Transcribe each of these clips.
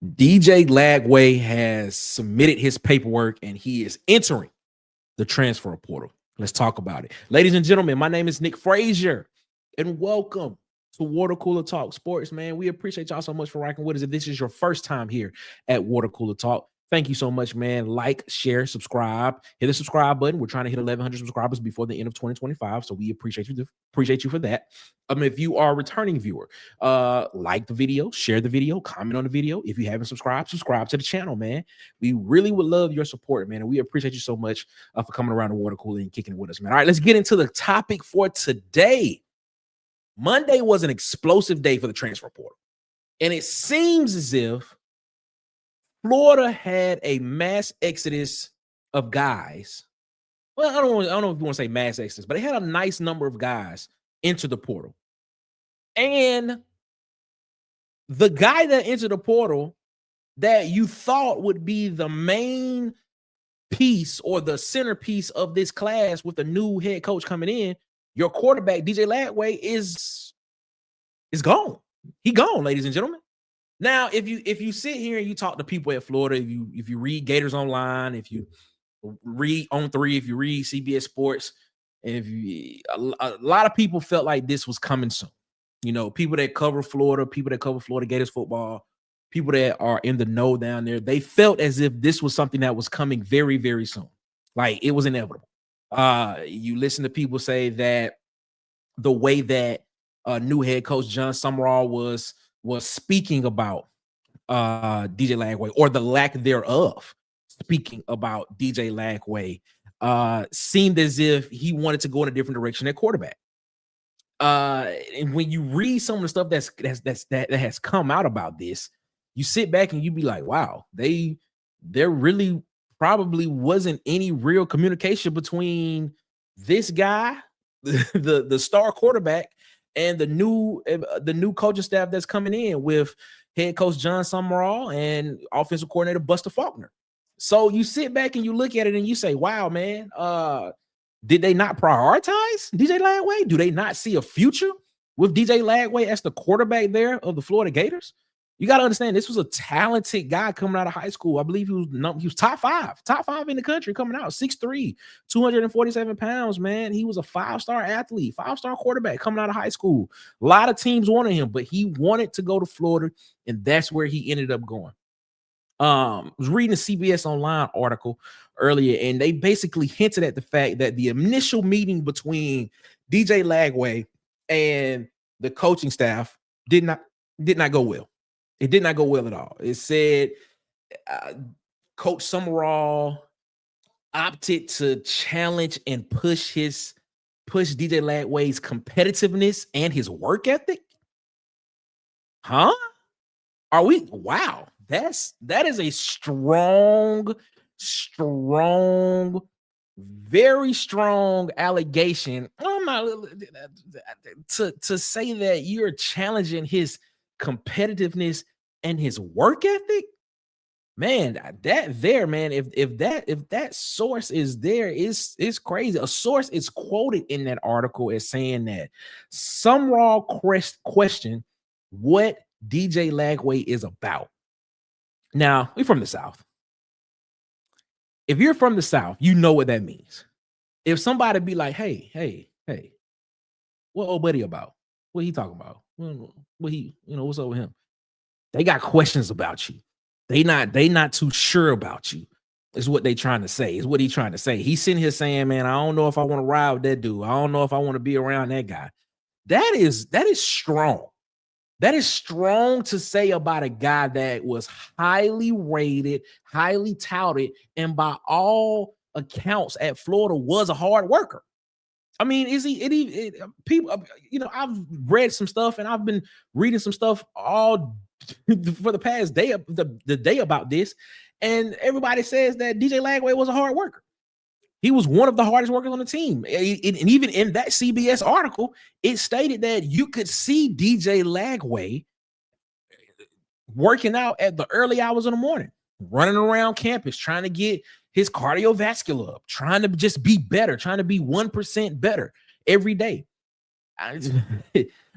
DJ Lagway has submitted his paperwork and he is entering the transfer portal. Let's talk about it. Ladies and gentlemen, my name is Nick Frazier, and welcome to Water Cooler Talk Sports, man. We appreciate y'all so much for rocking with us. If this is your first time here at Water Cooler Talk, thank you so much, man. Like, share, subscribe. Hit the subscribe button. We're trying to hit 1,100 subscribers before the end of 2025, so we appreciate you for that. If you are a returning viewer, like the video, share the video, comment on the video. If you haven't subscribed to the channel, man. We really would love your support, man, and we appreciate you so much for coming around the water cooler and kicking it with us, man. All right, let's get into the topic for today. Monday was an explosive day for the transfer portal, and it seems as if Florida had a mass exodus of guys. Well, I don't know if you want to say mass exodus, but they had a nice number of guys enter the portal. And the guy that entered the portal that you thought would be the main piece or the centerpiece of this class with the new head coach coming in, your quarterback, DJ Lagway, is gone. He gone, ladies and gentlemen. Now, if you sit here and you talk to people at Florida, if you read Gators Online, if you read On3, if you read CBS Sports, and a lot of people felt like this was coming soon. You know, people that cover Florida, people that cover Florida Gators football, people that are in the know down there, they felt as if this was something that was coming very, very soon. Like it was inevitable. You listen to people say that the way that new head coach John Summerall was speaking about DJ Lagway, or the lack thereof speaking about DJ Lagway, seemed as if he wanted to go in a different direction at quarterback. And when you read some of the stuff that has come out about this, you sit back and you be like, wow, there really probably wasn't any real communication between this guy, the star quarterback, and the new coaching staff that's coming in with head coach John Summerall and offensive coordinator Buster Faulkner. So you sit back and you look at it and you say, wow, man, did they not prioritize DJ Lagway? Do they not see a future with DJ Lagway as the quarterback there of the Florida Gators? You got to understand, this was a talented guy coming out of high school. I believe he was top five in the country coming out, 6'3", 247 pounds, man. He was a five-star athlete, five-star quarterback coming out of high school. A lot of teams wanted him, but he wanted to go to Florida, and that's where he ended up going. I was reading a CBS Online article earlier, and they basically hinted at the fact that the initial meeting between DJ Lagway and the coaching staff did not go well. It did not go well at all. It said Coach Summerall opted to challenge and push DJ Lagway's competitiveness and his work ethic. Huh? Wow. That is a strong, very strong allegation. I'm not to say that you're challenging his competitiveness and his work ethic, man. If that source is there, is crazy. A source is quoted in that article as saying that Summerall questioned what DJ Lagway is about. Now, we're from the South. If you're from the South, you know what that means. If somebody be like, hey, what old buddy about? What he talking about? What's up with him? They got questions about you. They not too sure about you, is what they trying to say, is what he trying to say. He's sitting here saying, man, I don't know if I want to ride with that dude. I don't know if I want to be around that guy. That is strong. That is strong to say about a guy that was highly rated, highly touted, and by all accounts at Florida was a hard worker. I mean, people, I've read some stuff and I've been reading some stuff all for the past day, the day about this. And everybody says that DJ Lagway was a hard worker. He was one of the hardest workers on the team. And even in that CBS article, it stated that you could see DJ Lagway working out at the early hours of the morning, running around campus, trying to get his cardiovascular up, trying to just be better, trying to be 1% better every day.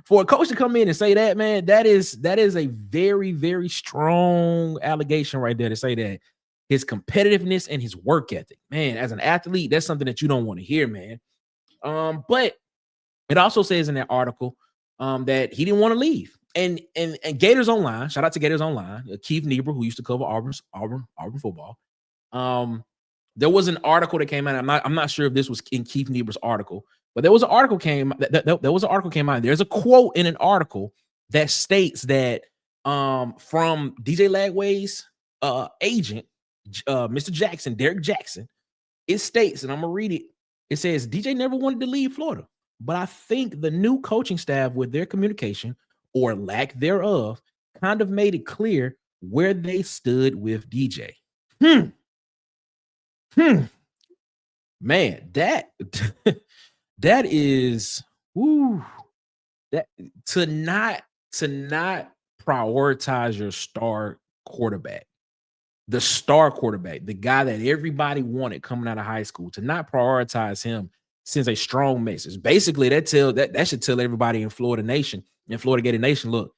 For a coach to come in and say that, man, that is a very, very strong allegation right there to say that his competitiveness and his work ethic, man, as an athlete, that's something that you don't want to hear, man. But it also says in that article that he didn't want to leave. And Gators Online, shout out to Gators Online, Keith Niebuhr, who used to cover Auburn football. There was an article that came out. I'm not sure if this was in Keith Niebuhr's article, but there was an article came out. There's a quote in an article that states that from DJ Lagway's agent, Mr. Jackson, Derek Jackson, it states, and I'm gonna read it. It says DJ never wanted to leave Florida, but I think the new coaching staff, with their communication or lack thereof, kind of made it clear where they stood with DJ. Man, that that is that to not prioritize your star quarterback, the star quarterback, the guy that everybody wanted coming out of high school, to not prioritize him sends a strong message. Basically, that should tell everybody in Florida Gator Nation, look,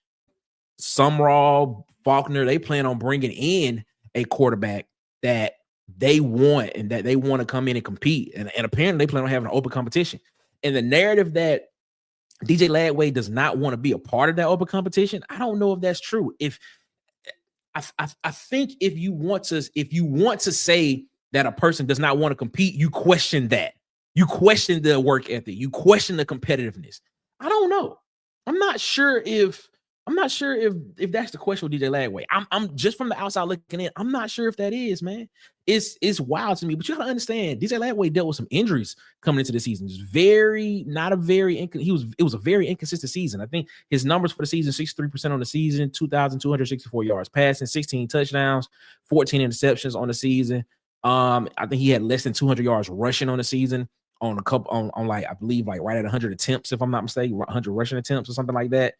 Sumrall, Faulkner, they plan on bringing in a quarterback that they want and that they want to come in and compete. And apparently they plan on having an open competition. And the narrative that DJ Lagway does not want to be a part of that open competition, I don't know if that's true. If I think if you want to say that a person does not want to compete, you question that. You question the work ethic. You question the competitiveness. I don't know. I'm not sure if that's the question with DJ Lagway. I'm just from the outside looking in. I'm not sure if that is, man. It's wild to me. But you gotta understand, DJ Lagway dealt with some injuries coming into the season. It was a very inconsistent season. I think his numbers for the season: 63% on the season, 2,264 yards passing, 16 touchdowns, 14 interceptions on the season. I think he had less than 200 yards rushing on the season. On a couple on like, I believe, like right at 100 attempts, if I'm not mistaken, 100 rushing attempts or something like that.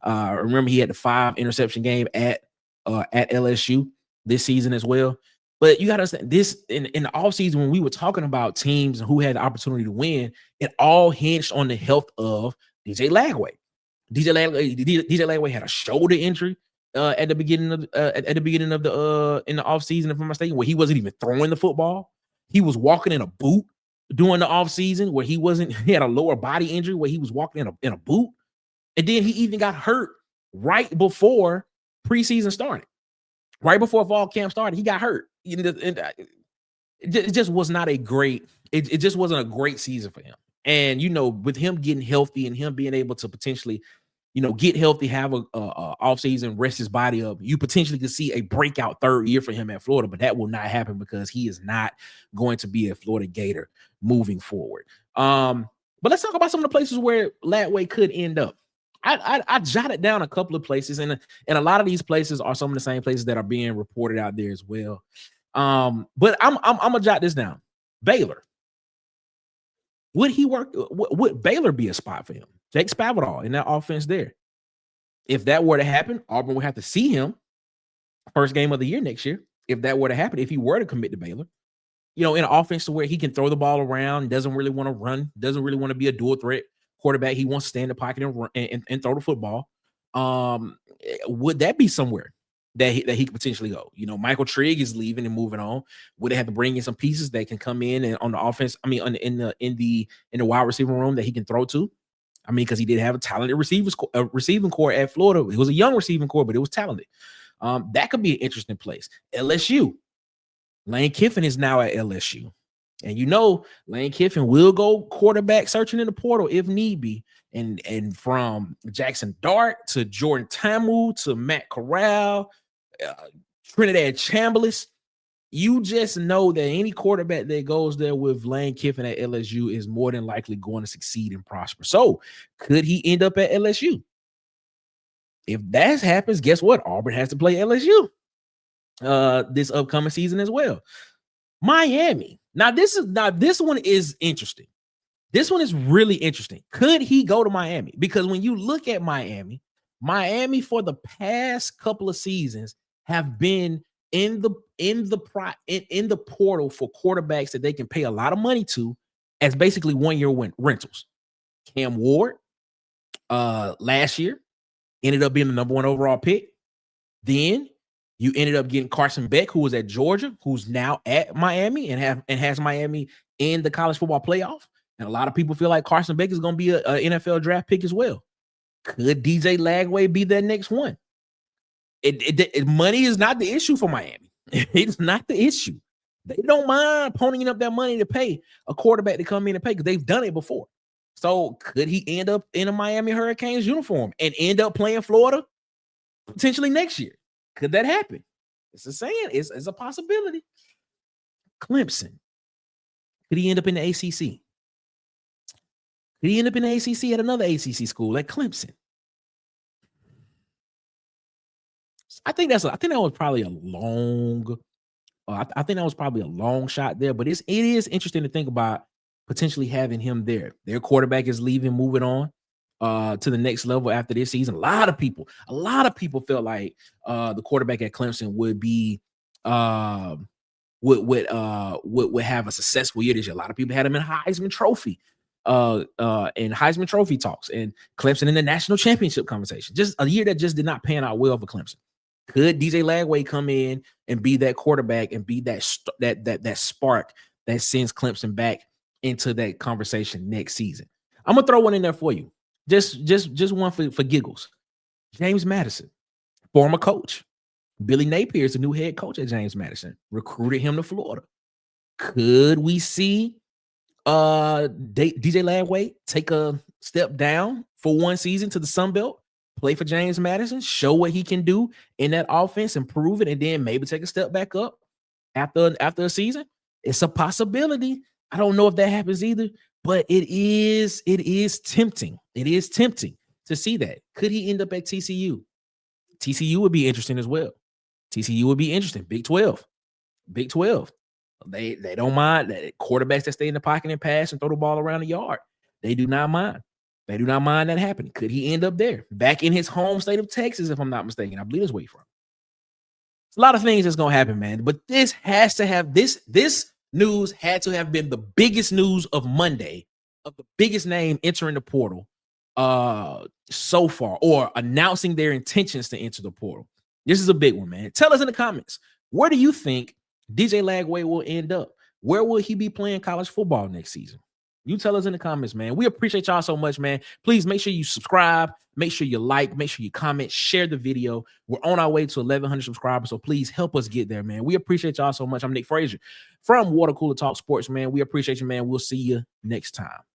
Remember, he had the 5 interception game at LSU this season as well. But you got to understand this in the offseason, when we were talking about teams who had the opportunity to win, it all hinged on the health of DJ Lagway. DJ Lagway had a shoulder injury at the beginning of the in the offseason, if I'm not mistaken, where he wasn't even throwing the football. He was walking in a boot during the offseason, where he had a lower body injury where he was walking in a boot. And then he even got hurt right before preseason started. Right before fall camp started, he got hurt. It just was not a great, it just wasn't a great season for him. And, with him getting healthy and him being able to potentially, get healthy, have a offseason, rest his body up, you potentially could see a breakout third year for him at Florida, but that will not happen because he is not going to be a Florida Gator moving forward. But let's talk about some of the places where Lagway could end up. I jotted down a couple of places, and a lot of these places are some of the same places that are being reported out there as well. But I'm gonna jot this down. Baylor. Would he work? Would Baylor be a spot for him? Jake Spavital in that offense there. If that were to happen, Auburn would have to see him first game of the year next year. If that were to happen, if he were to commit to Baylor, in an offense to where he can throw the ball around, doesn't really want to run, doesn't really want to be a dual threat quarterback. He wants to stay in the pocket and throw the football. Would that be somewhere that he could potentially go? Michael Trigg is leaving and moving on. Would they have to bring in some pieces that can come in and on the offense? I mean, in the wide receiver room that he can throw to. I mean, because he did have a talented receiving core at Florida. It was a young receiving core, but it was talented. That could be an interesting place. LSU. Lane Kiffin is now at LSU. And Lane Kiffin will go quarterback searching in the portal if need be. And from Jackson Dart to Jordan Tamu to Matt Corral, Trinidad Chambliss, you just know that any quarterback that goes there with Lane Kiffin at LSU is more than likely going to succeed and prosper. So could he end up at LSU? If that happens, guess what? Auburn has to play LSU this upcoming season as well. Miami. Now this one is interesting. This one is really interesting. Could he go to Miami? Because when you look at Miami for the past couple of seasons have been in the portal for quarterbacks that they can pay a lot of money to as basically 1-year rentals. Cam Ward, last year, ended up being the number 1 overall pick. Then you ended up getting Carson Beck, who was at Georgia, who's now at Miami and has Miami in the college football playoff. And a lot of people feel like Carson Beck is going to be a NFL draft pick as well. Could DJ Lagway be that next one? Money is not the issue for Miami. It's not the issue. They don't mind ponying up that money to pay a quarterback to come in and pay because they've done it before. So could he end up in a Miami Hurricanes uniform and end up playing Florida potentially next year? Could that happen? It's a saying. It's a possibility. Clemson. Could he end up in the ACC? Could he end up in the ACC at another ACC school like Clemson? I think that was probably a long. I think that was probably a long shot there, but it is interesting to think about potentially having him there. Their quarterback is leaving, moving on to the next level after this season. A lot of people felt like the quarterback at Clemson would be would have a successful year this year. A lot of people had him in Heisman Trophy talks, and Clemson in the national championship conversation. Just a year that just did not pan out well for Clemson. Could DJ Lagway come in and be that quarterback and be that spark that sends Clemson back into that conversation next season? I'm gonna throw one in there for you, just one for giggles. James Madison, former coach. Billy Napier is the new head coach at James Madison. Recruited him to Florida. Could we see DJ Lagway take a step down for one season to the Sun Belt? Play for James Madison, show what he can do in that offense, improve it, and then maybe take a step back up after a season. It's a possibility. I don't know if that happens either, but it is tempting. It is tempting to see that. Could he end up at TCU? TCU would be interesting as well. TCU would be interesting. Big 12. They don't mind that quarterbacks that stay in the pocket and pass and throw the ball around the yard. They do not mind. They do not mind that happening. Could he end up there? Back in his home state of Texas, if I'm not mistaken. I believe that's where he's from. It's a lot of things that's going to happen, man. But this news had to have been the biggest news of Monday, of the biggest name entering the portal so far, or announcing their intentions to enter the portal. This is a big one, man. Tell us in the comments, where do you think DJ Lagway will end up? Where will he be playing college football next season? You tell us in the comments, man. We appreciate y'all so much, man. Please make sure you subscribe. Make sure you like. Make sure you comment. Share the video. We're on our way to 1,100 subscribers, so please help us get there, man. We appreciate y'all so much. I'm Nick Frazier from Water Cooler Talk Sports, man. We appreciate you, man. We'll see you next time.